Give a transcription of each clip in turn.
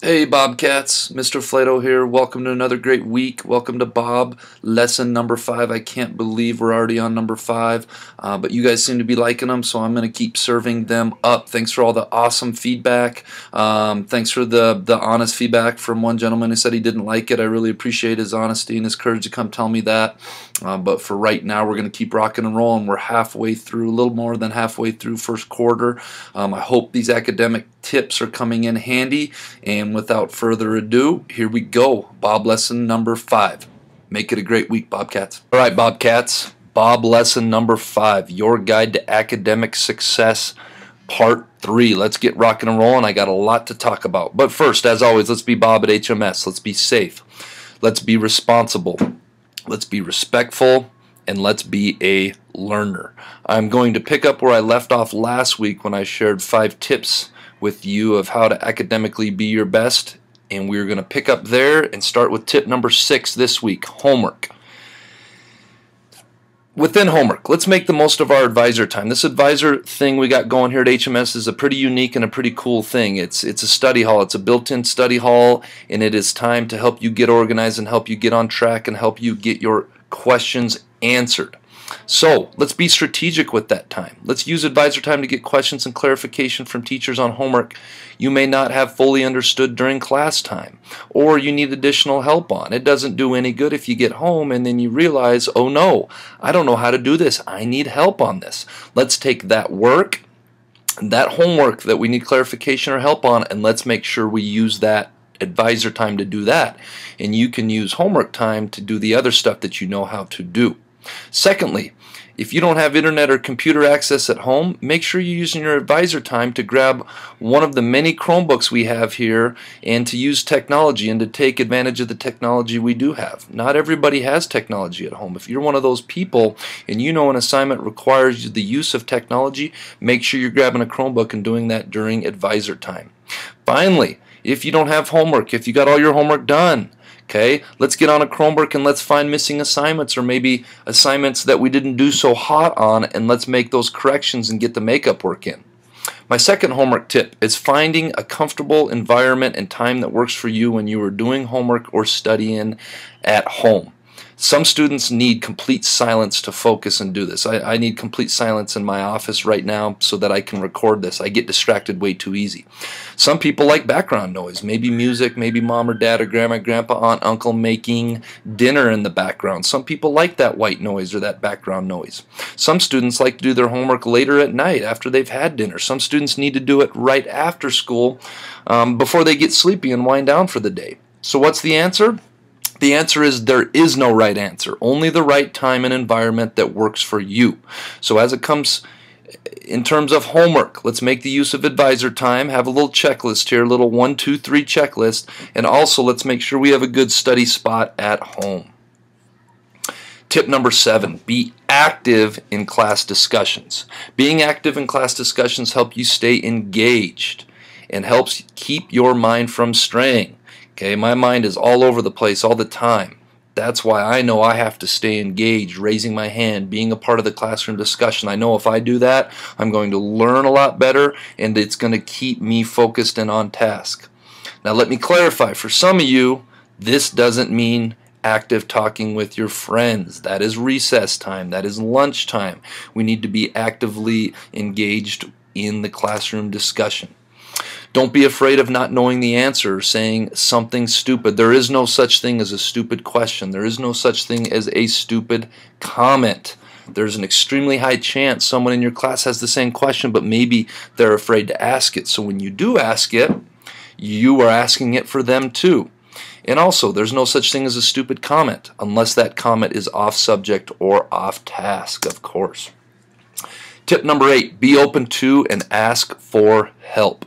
Hey Bobcats, Mr. Flato here. Welcome to another great week. Welcome to Bob Lesson number 5. I can't believe we're already on number 5, but you guys seem to be liking them, so I'm going to keep serving them up. Thanks for all the awesome feedback. Thanks for the honest feedback from one gentleman who said he didn't like it. I really appreciate his honesty and his courage to come tell me that. But for right now, we're going to keep rocking and rolling. We're halfway through, a little more than halfway through first quarter. I hope these academic tips are coming in handy, and without further ado, here we go. Bob Lesson number 5. Make it a great week, Bobcats. All right, Bobcats. Bob Lesson number 5, Your Guide to Academic Success, Part 3. Let's get rocking and rolling. I got a lot to talk about. But first, as always, let's be Bob at HMS. Let's be safe. Let's be responsible. Let's be respectful. And let's be a learner. I'm going to pick up where I left off last week when I shared 5 tips with you of how to academically be your best, and we're going to pick up there and start with tip number 6 this week: homework. Within homework, let's make the most of our advisor time. This advisor thing we got going here at HMS is a pretty unique and a pretty cool thing. It's a study hall. It's a built-in study hall, and it is time to help you get organized and help you get on track and help you get your questions answered. So let's be strategic with that time. Let's use advisor time to get questions and clarification from teachers on homework you may not have fully understood during class time, or you need additional help on. It doesn't do any good if you get home and then you realize, oh no, I don't know how to do this. I need help on this. Let's take that work, that homework that we need clarification or help on, and let's make sure we use that advisor time to do that. And you can use homework time to do the other stuff that you know how to do. Secondly, if you don't have internet or computer access at home, make sure you're using your advisor time to grab one of the many Chromebooks we have here and to use technology and to take advantage of the technology we do have. Not everybody has technology at home. If you're one of those people and you know an assignment requires the use of technology, make sure you're grabbing a Chromebook and doing that during advisor time. Finally, if you don't have homework, if you got all your homework done, okay, let's get on a Chromebook and let's find missing assignments or maybe assignments that we didn't do so hot on, and let's make those corrections and get the makeup work in. My second homework tip is finding a comfortable environment and time that works for you when you are doing homework or studying at home. Some students need complete silence to focus and do this. I need complete silence in my office right now so that I can record this. I get distracted way too easy. Some people like background noise, maybe music, maybe mom or dad or grandma, grandpa, aunt, uncle making dinner in the background. Some people like that white noise or that background noise. Some students like to do their homework later at night after they've had dinner. Some students need to do it right after school before they get sleepy and wind down for the day. So what's the answer? The answer is there is no right answer, only the right time and environment that works for you. So as it comes in terms of homework, let's make the use of advisor time, have a little checklist here, a little 1, 2, 3 checklist, and also let's make sure we have a good study spot at home. Tip number 7, be active in class discussions. Being active in class discussions helps you stay engaged and helps keep your mind from straying. Okay, my mind is all over the place all the time. That's why I know I have to stay engaged, raising my hand, being a part of the classroom discussion. I know if I do that, I'm going to learn a lot better, and it's going to keep me focused and on task. Now let me clarify, for some of you, this doesn't mean active talking with your friends. That is recess time. That is lunch time. We need to be actively engaged in the classroom discussion. Don't be afraid of not knowing the answer or saying something stupid. There is no such thing as a stupid question. There is no such thing as a stupid comment. There's an extremely high chance someone in your class has the same question, but maybe they're afraid to ask it. So when you do ask it, you are asking it for them too. And also, there's no such thing as a stupid comment, unless that comment is off subject or off task, of course. Tip number 8, be open to and ask for help.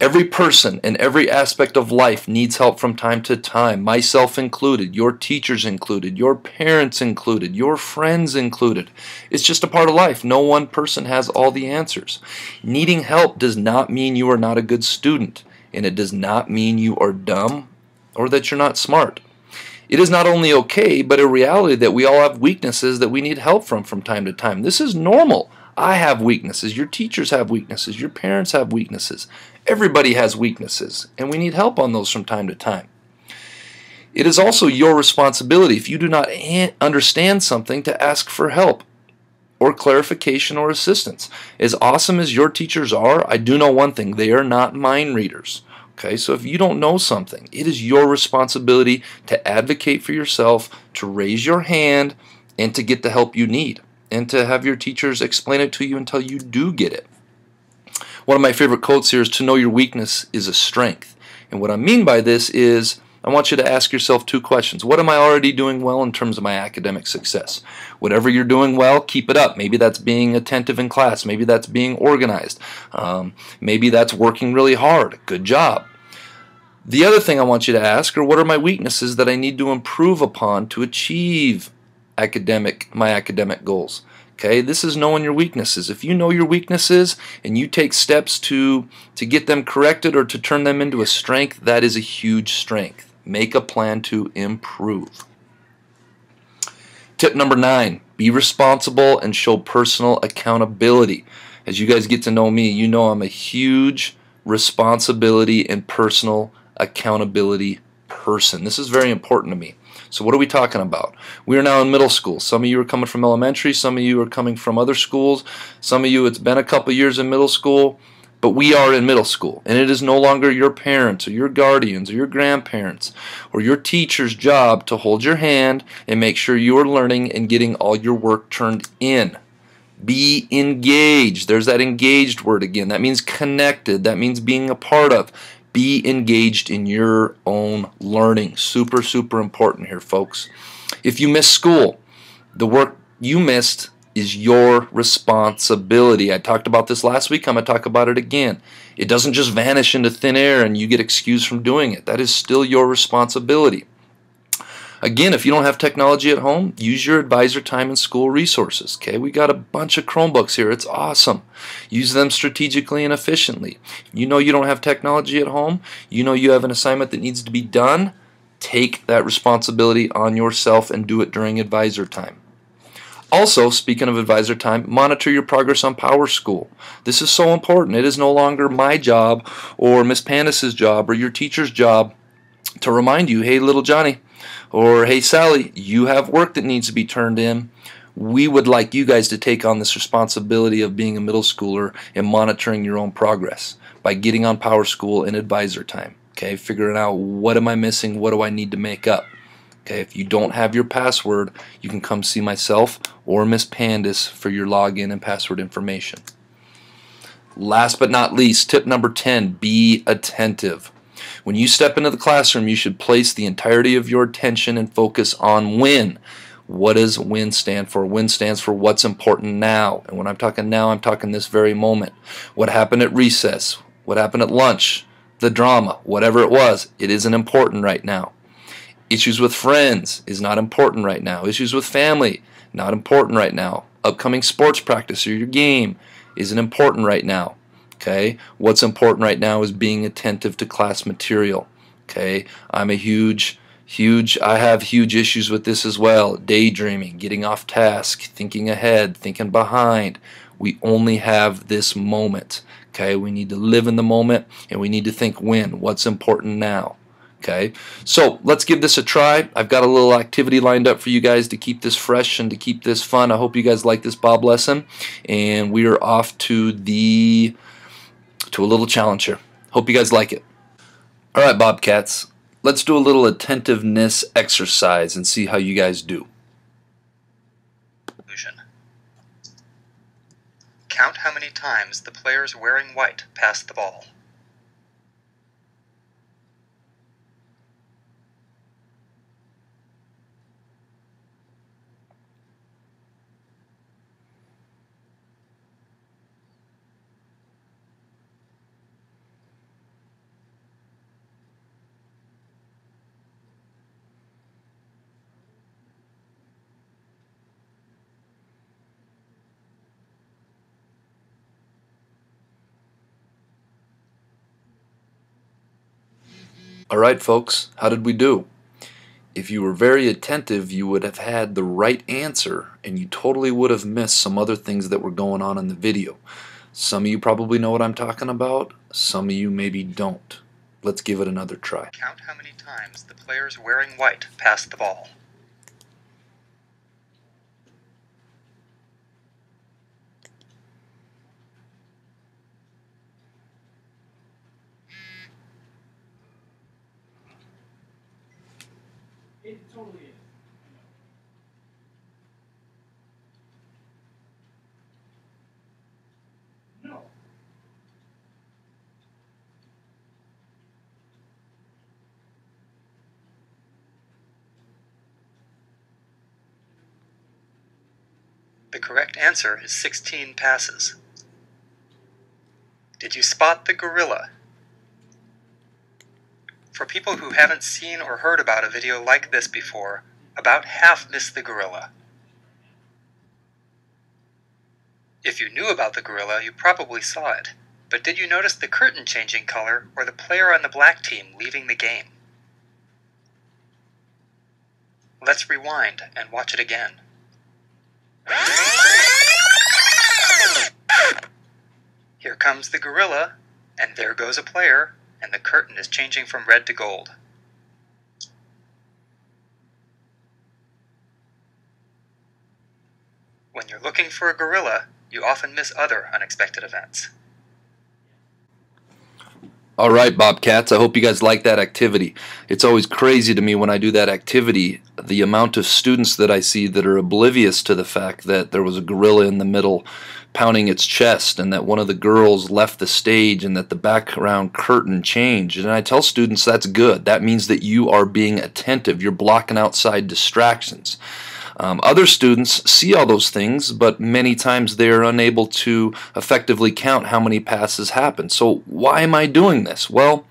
Every person in every aspect of life needs help from time to time, myself included, your teachers included, your parents included, your friends included. It's just a part of life. No one person has all the answers. Needing help does not mean you are not a good student, and it does not mean you are dumb or that you're not smart. It is not only okay, but a reality that we all have weaknesses that we need help from time to time. This is normal. I have weaknesses. Your teachers have weaknesses. Your parents have weaknesses. Everybody has weaknesses, and we need help on those from time to time. It is also your responsibility, if you do not understand something, to ask for help or clarification or assistance. As awesome as your teachers are, I do know one thing: they are not mind readers. Okay, so if you don't know something, it is your responsibility to advocate for yourself, to raise your hand, and to get the help you need, and to have your teachers explain it to you until you do get it. One of my favorite quotes here is, to know your weakness is a strength. And what I mean by this is, I want you to ask yourself two questions. What am I already doing well in terms of my academic success? Whatever you're doing well, keep it up. Maybe that's being attentive in class. Maybe that's being organized. Maybe that's working really hard. Good job. The other thing I want you to ask are, what are my weaknesses that I need to improve upon to achieve my academic goals? Okay, this is knowing your weaknesses. If you know your weaknesses and you take steps to get them corrected or to turn them into a strength, that is a huge strength. Make a plan to improve. Tip number 9, be responsible and show personal accountability. As you guys get to know me, you know I'm a huge responsibility and personal accountability person. This is very important to me. So what are we talking about? We are now in middle school. Some of you are coming from elementary, some of you are coming from other schools, some of you it's been a couple years in middle school, but we are in middle school, and it is no longer your parents or your guardians or your grandparents or your teacher's job to hold your hand and make sure you are learning and getting all your work turned in. Be engaged. There's that engaged word again. That means connected. That means being a part of. Be engaged in your own learning. Super, super important here, folks. If you miss school, the work you missed is your responsibility. I talked about this last week. I'm going to talk about it again. It doesn't just vanish into thin air and you get excused from doing it. That is still your responsibility. Again, if you don't have technology at home, use your advisor time and school resources. Okay, we got a bunch of Chromebooks here. It's awesome. Use them strategically and efficiently. You know you don't have technology at home. You know you have an assignment that needs to be done. Take that responsibility on yourself and do it during advisor time. Also, speaking of advisor time, monitor your progress on PowerSchool. This is so important. It is no longer my job or Miss Pandas's job or your teacher's job to remind you, hey, little Johnny, or hey, Sally, you have work that needs to be turned in. We would like you guys to take on this responsibility of being a middle schooler and monitoring your own progress by getting on PowerSchool in advisor time. Okay, figuring out, what am I missing? What do I need to make up? Okay, if you don't have your password, you can come see myself or Miss Pandas for your login and password information. Last but not least, tip number 10, be attentive. When you step into the classroom, you should place the entirety of your attention and focus on WIN. What does WIN stand for? WIN stands for what's important now. And when I'm talking now, I'm talking this very moment. What happened at recess? What happened at lunch? The drama, whatever it was, it isn't important right now. Issues with friends is not important right now. Issues with family, not important right now. Upcoming sports practice or your game isn't important right now. Okay, what's important right now is being attentive to class material. Okay, I have huge issues with this as well. Daydreaming, getting off task, thinking ahead, thinking behind. We only have this moment. Okay, we need to live in the moment and we need to think when, what's important now. Okay, so let's give this a try. I've got a little activity lined up for you guys to keep this fresh and to keep this fun. I hope you guys like this B.O.B lesson, and we are off to a little challenge here. Hope you guys like it. Alright, Bobcats, let's do a little attentiveness exercise and see how you guys do. Count how many times the players wearing white pass the ball. Alright folks, how did we do? If you were very attentive, you would have had the right answer and you totally would have missed some other things that were going on in the video. Some of you probably know what I'm talking about. Some of you maybe don't. Let's give it another try. Count how many times the players wearing white pass the ball. It totally is. No. The correct answer is 16 passes. Did you spot the gorilla? For people who haven't seen or heard about a video like this before, about half miss the gorilla. If you knew about the gorilla, you probably saw it. But did you notice the curtain changing color or the player on the black team leaving the game? Let's rewind and watch it again. Here comes the gorilla, and there goes a player, and the curtain is changing from red to gold. When you're looking for a gorilla, you often miss other unexpected events. All right, Bobcats, I hope you guys like that activity. It's always crazy to me when I do that activity, the amount of students that I see that are oblivious to the fact that there was a gorilla in the middle pounding its chest and that one of the girls left the stage and that the background curtain changed. And I tell students that's good. That means that you are being attentive. You're blocking outside distractions. Other students see all those things, but many times they are unable to effectively count how many passes happen. So why am I doing this? Well,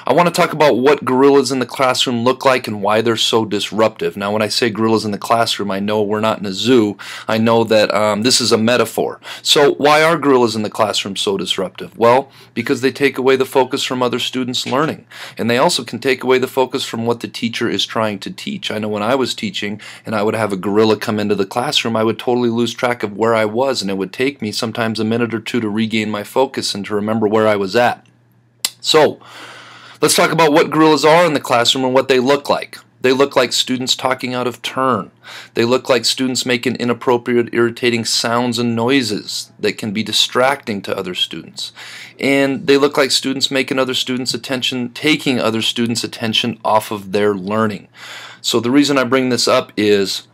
I want to talk about what gorillas in the classroom look like and why they're so disruptive. Now, when I say gorillas in the classroom, I know we're not in a zoo. I know that this is a metaphor. So why are gorillas in the classroom so disruptive? Well, because they take away the focus from other students' learning. And they also can take away the focus from what the teacher is trying to teach. I know when I was teaching and I would have a gorilla come into the classroom, I would totally lose track of where I was, and it would take me sometimes a minute or two to regain my focus and to remember where I was at. So, let's talk about what gorillas are in the classroom and what they look like. They look like students talking out of turn. They look like students making inappropriate, irritating sounds and noises that can be distracting to other students. And they look like students making other students' attention, taking other students' attention off of their learning. So the reason I bring this up is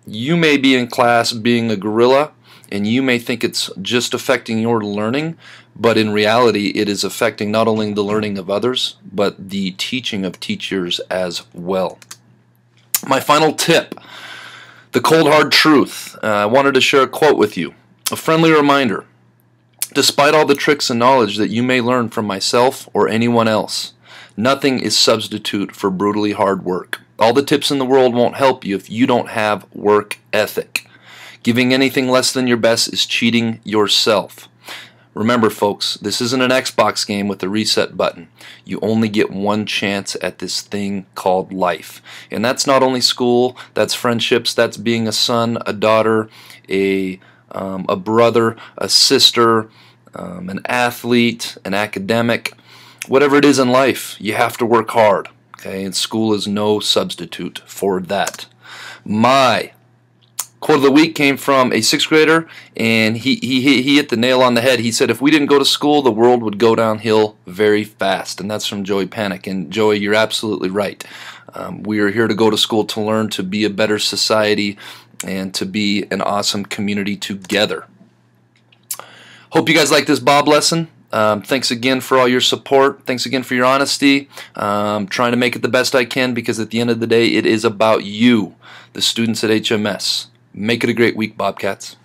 you may be in class being a gorilla and you may think it's just affecting your learning, but in reality it is affecting not only the learning of others, but the teaching of teachers as well. My final tip, the cold hard truth. I wanted to share a quote with you. A friendly reminder, despite all the tricks and knowledge that you may learn from myself or anyone else, nothing is substitute for brutally hard work. All the tips in the world won't help you if you don't have work ethic. Giving anything less than your best is cheating yourself. Remember, folks, this isn't an Xbox game with a reset button. You only get one chance at this thing called life. And that's not only school, that's friendships, that's being a son, a daughter, a brother, a sister, an athlete, an academic. Whatever it is in life, you have to work hard. Okay? And school is no substitute for that. My quote of the week came from a 6th grader, and he hit the nail on the head. He said, if we didn't go to school, the world would go downhill very fast. And that's from Panek. And Joey, you're absolutely right. We are here to go to school to learn, to be a better society, and to be an awesome community together. Hope you guys like this Bob lesson. Thanks again for all your support. Thanks again for your honesty. Trying to make it the best I can, because at the end of the day, it is about you, the students at HMS. Make it a great week, Bobcats.